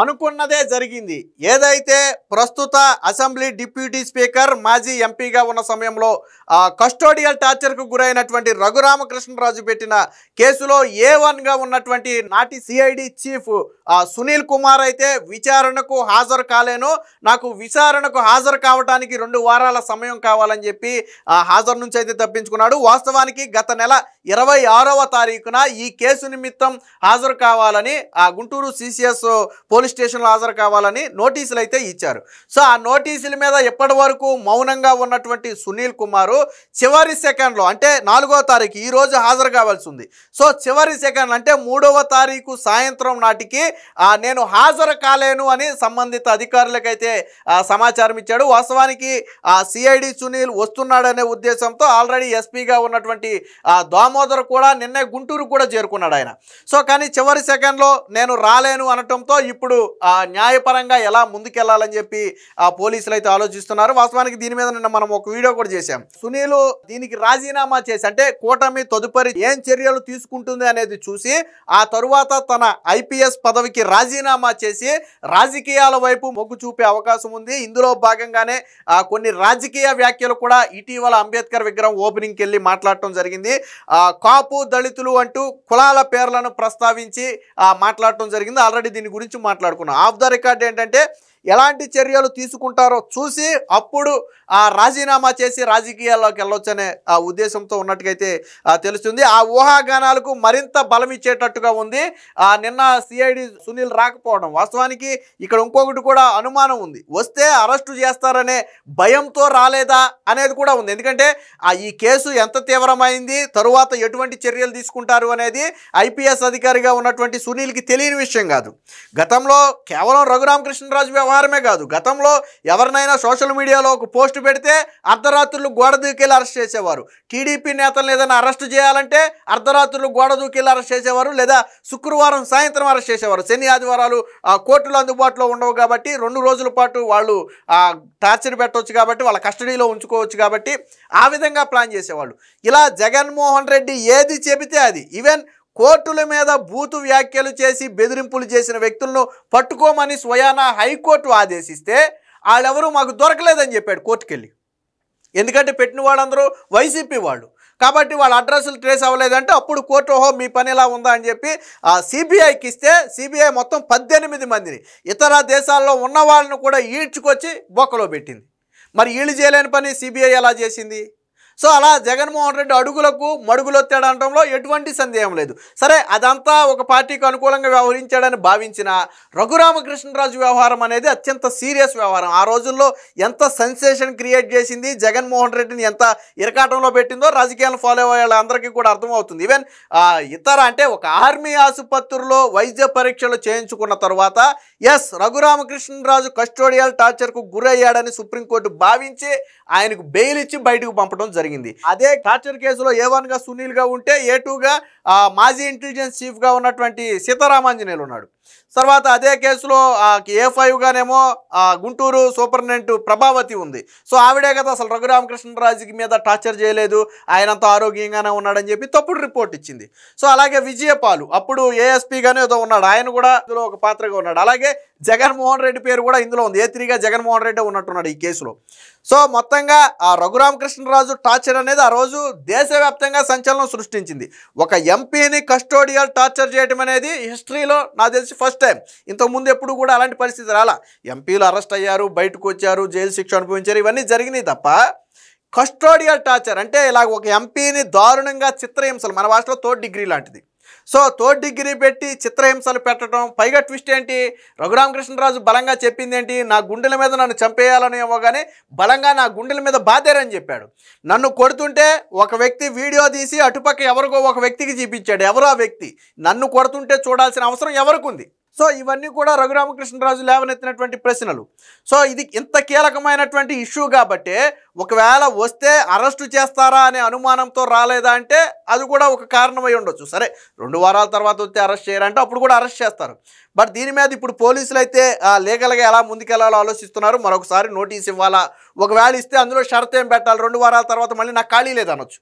అనుకున్నదే జరిగింది. ఏదైతే ప్రస్తుత అసెంబ్లీ డిప్యూటీ స్పీకర్ మాజీ ఎంపీగా ఉన్న సమయంలో కస్టోడియల్ టార్చర్కు గురైనటువంటి రఘురామకృష్ణరాజు పెట్టిన కేసులో A1గా ఉన్నటువంటి నాటి సిఐడి చీఫ్ సునీల్ కుమార్ అయితే విచారణకు హాజరు కాలేను, నాకు విచారణకు హాజరు కావడానికి 2 వారాల సమయం కావాలని చెప్పి హాజరు నుంచి అయితే తప్పించుకున్నాడు. వాస్తవానికి గత నెల 26వ తారీఖున ఈ కేసు నిమిత్తం హాజరు కావాలని గుంటూరు CCS పోలీస్ స్టేషన్లో హాజరు కావాలని నోటీసులు అయితే ఇచ్చారు. సో ఆ నోటీసుల మీద ఎప్పటి వరకు మౌనంగా ఉన్నటువంటి సునీల్ కుమారు చివరి సెకండ్లో అంటే 4వ తారీఖు ఈ రోజు హాజరు కావాల్సి ఉంది. సో చివరి సెకండ్ అంటే 3వ తారీఖు సాయంత్రం నాటికి నేను హాజరు కాలేను అని సంబంధిత అధికారులకైతే సమాచారం ఇచ్చాడు. వాస్తవానికి సిఐడి సునీల్ వస్తున్నాడనే ఉద్దేశంతో ఆల్రెడీ ఎస్పీగా ఉన్నటువంటి దామోదర్ కూడా నిన్నే గుంటూరు కూడా చేరుకున్నాడు ఆయన. సో కానీ చివరి సెకండ్లో నేను రాలేను అనటంతో ఇప్పుడు న్యాయపరంగా ఎలా ముందుకెళ్లాలని చెప్పి పోలీసులు అయితే ఆలోచిస్తున్నారు. వాస్తవానికి దీని మీద నిన్న మనం ఒక వీడియో కూడా చేశాం. సునీల్ దీనికి రాజీనామా చేసి అంటే కూటమి తదుపరి ఏం చర్యలు తీసుకుంటుంది అనేది చూసి ఆ తరువాత తన ఐపీఎస్ పదవికి రాజీనామా చేసి రాజకీయాల వైపు మొగ్గు చూపే అవకాశం ఉంది. ఇందులో భాగంగానే కొన్ని రాజకీయ వ్యాఖ్యలు కూడా ఇటీవల అంబేద్కర్ విగ్రహం ఓపెనింగ్కి వెళ్ళి మాట్లాడటం జరిగింది. కాపు దళితులు అంటూ కులాల పేర్లను ప్రస్తావించి మాట్లాడటం జరిగింది. ఆల్రెడీ దీని గురించి మాట్లాడుకున్నాం. ఆఫ్ ద రికార్డ్ ఏంటంటే ఎలాంటి చర్యలు తీసుకుంటారో చూసి అప్పుడు రాజీనామా చేసి రాజకీయాల్లోకి వెళ్ళొచ్చనే ఉద్దేశంతో ఉన్నట్టుగైతే తెలుస్తుంది. ఆ ఊహాగానాలకు మరింత బలం ఇచ్చేటట్టుగా ఉంది నిన్న సిఐడి సునీల్ రాకపోవడం. వాస్తవానికి ఇక్కడ ఇంకొకటి కూడా అనుమానం ఉంది, వస్తే అరెస్టు చేస్తారనే భయంతో రాలేదా అనేది కూడా ఉంది. ఎందుకంటే ఈ కేసు ఎంత తీవ్రమైంది, తరువాత ఎటువంటి చర్యలు తీసుకుంటారు అనేది ఐపీఎస్ అధికారిగా ఉన్నటువంటి సునీల్కి తెలియని విషయం కాదు. గతంలో కేవలం రఘురామకృష్ణరాజు వ్యవహారమే కాదు, గతంలో ఎవరినైనా సోషల్ మీడియాలో ఒక పోస్ట్ పెడితే అర్ధరాత్రులు గోడ దూకెళ్ళి అరెస్ట్ చేసేవారు. టీడీపీ నేతలను ఏదైనా అరెస్ట్ చేయాలంటే అర్ధరాత్రులు గోడ దూకెళ్ళి అరెస్ట్ చేసేవారు, లేదా శుక్రవారం సాయంత్రం అరెస్ట్ చేసేవారు. శని ఆదివారాలు కోర్టులు అందుబాటులో ఉండవు కాబట్టి 2 రోజుల పాటు వాళ్ళు టార్చర్ పెట్టవచ్చు కాబట్టి వాళ్ళ కస్టడీలో ఉంచుకోవచ్చు కాబట్టి ఆ విధంగా ప్లాన్ చేసేవాళ్ళు. ఇలా జగన్మోహన్ రెడ్డి ఏది చెబితే అది, ఈవెన్ కోర్టుల మీద బూతు వ్యాఖ్యలు చేసి బెదిరింపులు చేసిన వ్యక్తులను పట్టుకోమని స్వయానా హైకోర్టు ఆదేశిస్తే వాళ్ళెవరూ మాకు దొరకలేదని చెప్పాడు కోర్టుకెళ్ళి. ఎందుకంటే పెట్టిన వాళ్ళందరూ వైసీపీ వాళ్ళు కాబట్టి వాళ్ళ అడ్రస్లు ట్రేస్ అవ్వలేదంటే అప్పుడు కోర్టు ఓహో మీ పని ఎలా ఉందా అని చెప్పి సిబిఐకి ఇస్తే సిబిఐ మొత్తం 18 మందిని ఇతర దేశాల్లో ఉన్న వాళ్ళను కూడా ఈడ్చుకొచ్చి బొక్కలో పెట్టింది. మరి వీళ్ళు చేయలేని పని సిబిఐ ఎలా చేసింది? సో అలా జగన్మోహన్ రెడ్డి అడుగులకు మడుగులొత్తాడు అనడంలో ఎటువంటి సందేహం లేదు. సరే అదంతా ఒక పార్టీకి అనుకూలంగా వ్యవహరించాడని భావించిన రఘురామకృష్ణరాజు వ్యవహారం అనేది అత్యంత సీరియస్ వ్యవహారం. ఆ రోజుల్లో ఎంత సెన్సేషన్ క్రియేట్ చేసింది, జగన్మోహన్ రెడ్డిని ఎంత ఇరకాటంలో పెట్టిందో రాజకీయాలను ఫాలో అయ్యే వాళ్ళందరికీ కూడా అర్థమవుతుంది. ఈవెన్ ఇతర అంటే ఒక ఆర్మీ ఆసుపత్రిలో వైద్య పరీక్షలు చేయించుకున్న తర్వాత ఎస్ రఘురామకృష్ణరాజు కస్టోడియల్ టార్చర్కు గురయ్యాడని సుప్రీంకోర్టు భావించి ఆయనకు బెయిల్ ఇచ్చి బయటకు పంపడం జరిగింది. అదే టార్చర్ కేసులో A1గా సునీల్గా ఉంటే A2గా మాజీ ఇంటెలిజెన్స్ చీఫ్గా ఉన్నటువంటి సీతారామాంజనేయులు ఉన్నాడు. తర్వాత అదే కేసులో A5గానేమో గుంటూరు సూపరింటెండెంట్ ప్రభావతి ఉంది. సో ఆవిడే కదా అసలు రఘురామకృష్ణరాజుకి మీద టార్చర్ చేయలేదు, ఆయనంతా ఆరోగ్యంగానే ఉన్నాడని చెప్పి తప్పుడు రిపోర్ట్ ఇచ్చింది. సో అలాగే విజయపాలు అప్పుడు ASPగానే ఏదో ఉన్నాడు, ఆయన కూడా ఇందులో ఒక పాత్రగా ఉన్నాడు. అలాగే జగన్మోహన్ రెడ్డి పేరు కూడా ఇందులో ఉంది, A3గా జగన్మోహన్ రెడ్డి ఉన్నట్టున్నాడు ఈ కేసులో. సో మొత్తంగా రఘురామకృష్ణరాజు టార్చర్ అనేది ఆ రోజు దేశవ్యాప్తంగా సంచలనం సృష్టించింది. ఒక ఎంపీని కస్టోడియల్ టార్చర్ చేయడం అనేది హిస్టరీలో నాకు తెలిసి ఫస్ట్ టైం. ఇంతకుముందు ఎప్పుడు కూడా అలాంటి పరిస్థితి రాలా. ఎంపీలు అరెస్ట్ అయ్యారు, బయటకు వచ్చారు, జైలు శిక్ష అనుభవించారు, ఇవన్నీ జరిగినాయి తప్ప కస్టోడియల్ టార్చర్ అంటే ఇలా ఒక ఎంపీని దారుణంగా చిత్రహింసలు, మన భాషలో 3rd డిగ్రీ లాంటిది. సో 3rd డిగ్రీ పెట్టి చిత్రహింసలు పెట్టడం, పైగా ట్విస్ట్ ఏంటి, రఘురామకృష్ణరాజు బలంగా చెప్పింది ఏంటి, నా గుండెల మీద నన్ను చంపేయాలని ఇవ్వగానే బలంగా నా గుండెల మీద బాధారని చెప్పాడు. నన్ను కొడుతుంటే ఒక వ్యక్తి వీడియో తీసి అటుపక్క ఎవరికో ఒక వ్యక్తికి చూపించాడు. ఎవరో ఆ వ్యక్తి నన్ను కొడుతుంటే చూడాల్సిన అవసరం ఎవరికి ఉంది? సో ఇవన్నీ కూడా రఘురామకృష్ణరాజు లేవనెత్తినటువంటి ప్రశ్నలు. సో ఇది ఇంత కీలకమైనటువంటి ఇష్యూ కాబట్టి ఒకవేళ వస్తే అరెస్టు చేస్తారా అనే అనుమానంతో రాలేదా అంటే అది కూడా ఒక కారణమై ఉండొచ్చు. సరే 2 వారాల తర్వాత వస్తే అరెస్ట్ చేయాలంటే అప్పుడు కూడా అరెస్ట్ చేస్తారు. బట్ దీని మీద ఇప్పుడు పోలీసులు అయితే లీగల్గా ఎలా ముందుకెళ్లాలో ఆలోచిస్తున్నారు. మరొకసారి నోటీస్ ఇవ్వాలా, ఒకవేళ ఇస్తే అందులో షరతు ఏం పెట్టాలి, 2 వారాల తర్వాత మళ్ళీ నాకు ఖాళీ లేదనొచ్చు,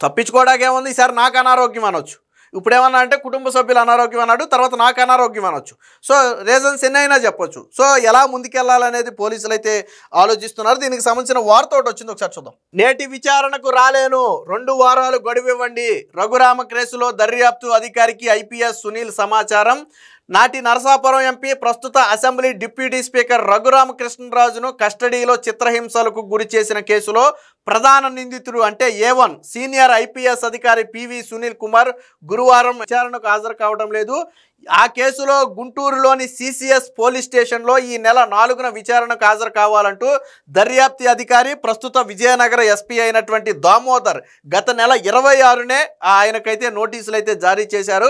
తప్పించుకోవడానికి ఏముంది, ఈసారి నాకు అనారోగ్యం అనొచ్చు, ఇప్పుడు ఏమన్నా అంటే కుటుంబ సభ్యులు అనారోగ్యం అన్నాడు, తర్వాత నాకు అనారోగ్యం అనొచ్చు. సో రీజన్స్ ఎన్ని అయినా చెప్పొచ్చు. సో ఎలా ముందుకెళ్లాలనేది పోలీసులు అయితే ఆలోచిస్తున్నారు. దీనికి సంబంధించిన వార్త ఒకటి వచ్చింది, ఒకసారి చూద్దాం. నేటి విచారణకు రాలేను, 2 వారాలు గడువివ్వండి. రఘురామ కేసులో దర్యాప్తు అధికారికి ఐపీఎస్ సునీల్ సమాచారం. నాటి నరసాపురం ఎంపీ, ప్రస్తుత అసెంబ్లీ డిప్యూటీ స్పీకర్ రఘురామకృష్ణరాజును కస్టడీలో చిత్రహింసలకు గురి చేసిన కేసులో ప్రధాన నిందితుడు అంటే A1 సీనియర్ ఐపీఎస్ అధికారి పివి సునీల్ కుమార్ గురువారం విచారణకు హాజరు కావడం లేదు. ఆ కేసులో గుంటూరులోని సిసిఎస్ పోలీస్ స్టేషన్లో ఈ నెల 4న విచారణకు హాజరు కావాలంటూ దర్యాప్తు అధికారి, ప్రస్తుత విజయనగర ఎస్పీ అయినటువంటి దామోదర్ గత నెల 26నే ఆయనకైతే నోటీసులు అయితే జారీ చేశారు.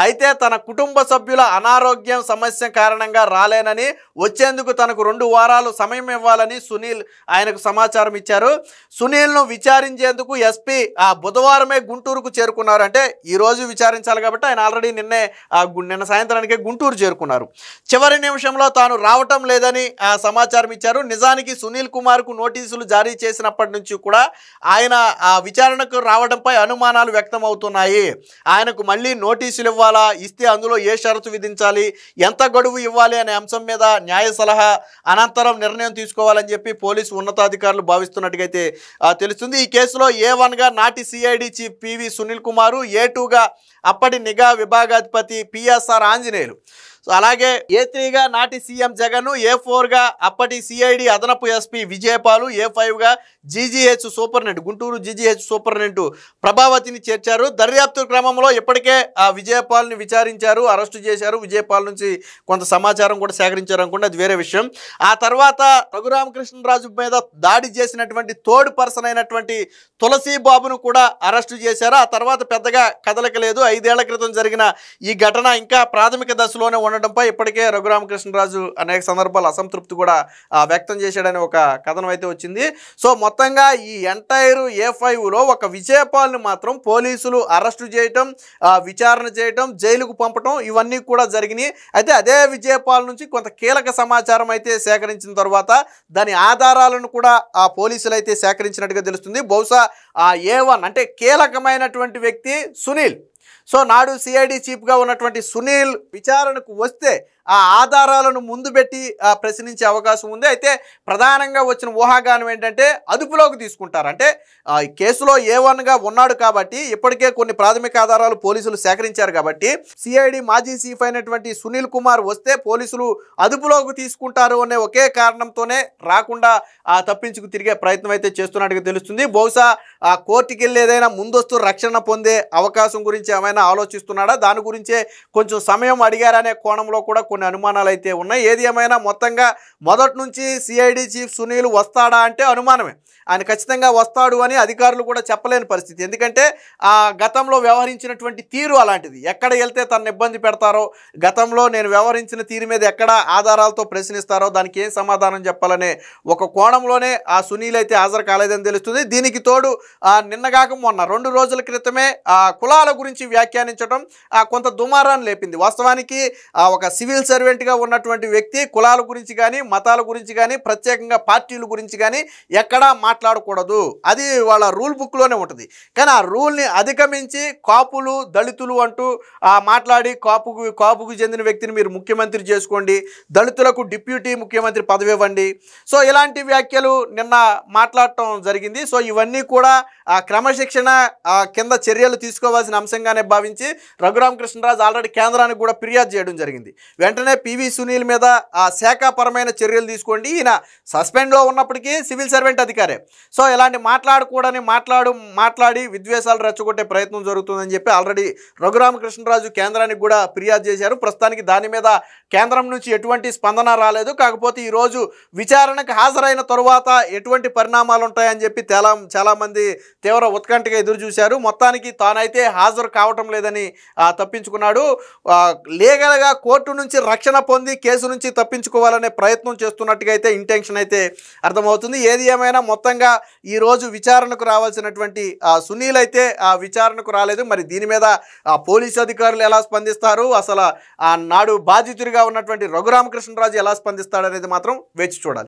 అయితే తన కుటుంబ సభ్యుల అనారోగ్యం సమస్య కారణంగా రాలేనని, వచ్చేందుకు తనకు 2 వారాలు సమయం ఇవ్వాలని సునీల్ ఆయనకు సమాచారం ఇచ్చారు. సునీల్ను విచారించేందుకు ఎస్పీ బుధవారమే గుంటూరుకు చేరుకున్నారు. అంటే ఈరోజు విచారించాలి కాబట్టి ఆయన ఆల్రెడీ నిన్న సాయంత్రానికే గుంటూరు చేరుకున్నారు. చివరి నిమిషంలో తాను రావటం లేదని సమాచారం ఇచ్చారు. నిజానికి సునీల్ కుమార్కు నోటీసులు జారీ చేసినప్పటి నుంచి కూడా ఆయన విచారణకు రావడంపై అనుమానాలు వ్యక్తం అవుతున్నాయి. ఆయనకు మళ్ళీ నోటీసులు ఇవ్వాలా, ఇస్తే అందులో ఏ షరతు విధించాలి, ఎంత గడువు ఇవ్వాలి అనే అంశం మీద న్యాయ సలహా అనంతరం నిర్ణయం తీసుకోవాలని చెప్పి పోలీసు ఉన్నతాధికారులు భావిస్తున్నట్టుగా అయితే తెలుస్తుంది. ఈ కేసులో A1గా నాటి సిఐడి చీఫ్ పివి సునీల్ కుమారు, A2గా అప్పటి నిఘా విభాగాధిపతి పిఎస్ఆర్ ఆంజనేయులు, సో అలాగే A3గా నాటి సీఎం జగన్, A4గా అప్పటి సిఐడి అదనపు ఎస్పీ విజయపాలు, A5గా GGH superintendent Guntur GGH superintendent ప్రభావతిని చేర్చారు. దర్యాప్తు క్రమంలో ఇప్పటికే విజయపాల్ని విచారించారు, అరెస్టు చేశారు. విజయపాల్ నుంచి కొంత సమాచారం కూడా సేకరించారు అనుకోండి, అది వేరే విషయం. ఆ తర్వాత రఘురామకృష్ణరాజు మీద దాడి చేసినటువంటి థర్డ్ పర్సన్ అయినటువంటి తులసి బాబును కూడా అరెస్టు చేశారు. ఆ తర్వాత పెద్దగా కదలిక లేదు. 5 ఏళ్ల క్రితం జరిగిన ఈ ఘటన ఇంకా ప్రాథమిక దశలోనే ఉండడంపై ఇప్పటికే రఘురామకృష్ణరాజు అనేక సందర్భాలు అసంతృప్తి కూడా వ్యక్తం చేశాడని ఒక కథనం అయితే వచ్చింది. సో మొత్తంగా ఈ ఎంటైర్ A5లో ఒక విజయపాల్ని మాత్రం పోలీసులు అరెస్టు చేయటం, విచారణ చేయటం, జైలుకు పంపటం ఇవన్నీ కూడా జరిగినాయి. అయితే అదే విజయపాల్ నుంచి కొంత కీలక సమాచారం అయితే సేకరించిన తర్వాత దాని ఆధారాలను కూడా పోలీసులు అయితే సేకరించినట్టుగా తెలుస్తుంది. బహుశా A1 అంటే కీలకమైనటువంటి వ్యక్తి సునీల్. సో నాడు సిఐడి చీఫ్గా ఉన్నటువంటి సునీల్ విచారణకు వస్తే ఆ ఆధారాలను ముందు పెట్టి ప్రశ్నించే అవకాశం ఉంది. అయితే ప్రధానంగా వచ్చిన ఊహాగానం ఏంటంటే అదుపులోకి తీసుకుంటారు. అంటే ఈ కేసులో A1గా ఉన్నాడు కాబట్టి ఇప్పటికే కొన్ని ప్రాథమిక ఆధారాలు పోలీసులు సేకరించారు కాబట్టి సిఐడి మాజీ చీఫ్ అయినటువంటి సునీల్ కుమార్ వస్తే పోలీసులు అదుపులోకి తీసుకుంటారు అనే ఒకే కారణంతోనే రాకుండా తప్పించుకు తిరిగే ప్రయత్నం అయితే చేస్తున్నట్టుగా తెలుస్తుంది. బహుశా కోర్టుకి వెళ్ళి ఏదైనా ముందస్తు రక్షణ పొందే అవకాశం గురించి ఏమైనా ఆలోచిస్తున్నాడా, దాని గురించే కొంచెం సమయం అడిగారనే కోణంలో కూడా కొన్ని అనుమానాలు అయితే ఉన్నాయి. ఏది ఏమైనా మొత్తంగా మొదటి నుంచి సిఐడి చీఫ్ సునీల్ వస్తాడా అంటే అనుమానమే. ఆయన ఖచ్చితంగా వస్తాడు అని అధికారులు కూడా చెప్పలేని పరిస్థితి. ఎందుకంటే గతంలో వ్యవహరించినటువంటి తీరు అలాంటిది. ఎక్కడ వెళ్తే తనను ఇబ్బంది పెడతారో, గతంలో నేను వ్యవహరించిన తీరు మీద ఎక్కడ ఆధారాలతో ప్రశ్నిస్తారో దానికి ఏం సమాధానం చెప్పాలనే ఒక కోణంలోనే సునీల్ అయితే హాజరు కాలేదని తెలుస్తుంది. దీనికి తోడు నిన్నగాక మొన్న 2 రోజుల క్రితమే కులాల గురించి వ్యాఖ్యానించడం కొంత దుమారాన్ని లేపింది. వాస్తవానికి ఒక సివిల్ సర్వెంట్గా ఉన్నటువంటి వ్యక్తి కులాల గురించి కానీ, మతాల గురించి కానీ, ప్రత్యేకంగా పార్టీల గురించి కానీ ఎక్కడా మాట్లాడకూడదు. అది వాళ్ళ రూల్ బుక్లోనే ఉంటుంది. కానీ ఆ రూల్ని అధిగమించి కాపులు, దళితులు అంటూ మాట్లాడి కాపుకు చెందిన వ్యక్తిని మీరు ముఖ్యమంత్రి చేసుకోండి, దళితులకు డిప్యూటీ ముఖ్యమంత్రి పదవి ఇవ్వండి, సో ఇలాంటి వ్యాఖ్యలు నిన్న మాట్లాడటం జరిగింది. సో ఇవన్నీ కూడా క్రమశిక్షణ కింద చర్యలు తీసుకోవాల్సిన అంశంగానే భావించి రఘురామకృష్ణరాజు ఆల్రెడీ కేంద్రానికి కూడా ఫిర్యాదు చేయడం జరిగింది. వెంటనే పివి సునీల్ మీద శాఖాపరమైన చర్యలు తీసుకోండి. ఈయన సస్పెండ్లో ఉన్నప్పటికీ సివిల్ సర్వెంట్ అధికారే. సో ఇలాంటి మాట్లాడి విద్వేషాలు రెచ్చగొట్టే ప్రయత్నం జరుగుతుందని చెప్పి ఆల్రెడీ రఘురామకృష్ణరాజు కేంద్రానికి కూడా ఫిర్యాదు చేశారు. ప్రస్తుతానికి దాని మీద కేంద్రం నుంచి ఎటువంటి స్పందన రాలేదు. కాకపోతే ఈరోజు విచారణకు హాజరైన తరువాత ఎటువంటి పరిణామాలు ఉంటాయని చెప్పి చాలామంది తీవ్ర ఉత్కంఠగా ఎదురు చూశారు. మొత్తానికి తానైతే హాజరు కావటం లేదని తప్పించుకున్నాడు. లీగల్గా కోర్టు నుంచి రక్షణ పొంది కేసు నుంచి తప్పించుకోవాలనే ప్రయత్నం చేస్తున్నట్టుగా అయితే ఇంటెన్షన్ అయితే అర్థమవుతుంది. ఏది ఏమైనా మొత్తంగా ఈరోజు విచారణకు రావాల్సినటువంటి సునీల్ అయితే విచారణకు రాలేదు. మరి దీని మీద పోలీసు అధికారులు ఎలా స్పందిస్తారు, అసలు నాడు బాధితుడిగా ఉన్నటువంటి రఘురామకృష్ణరాజు ఎలా స్పందిస్తాడనేది మాత్రం వేచి చూడాలి.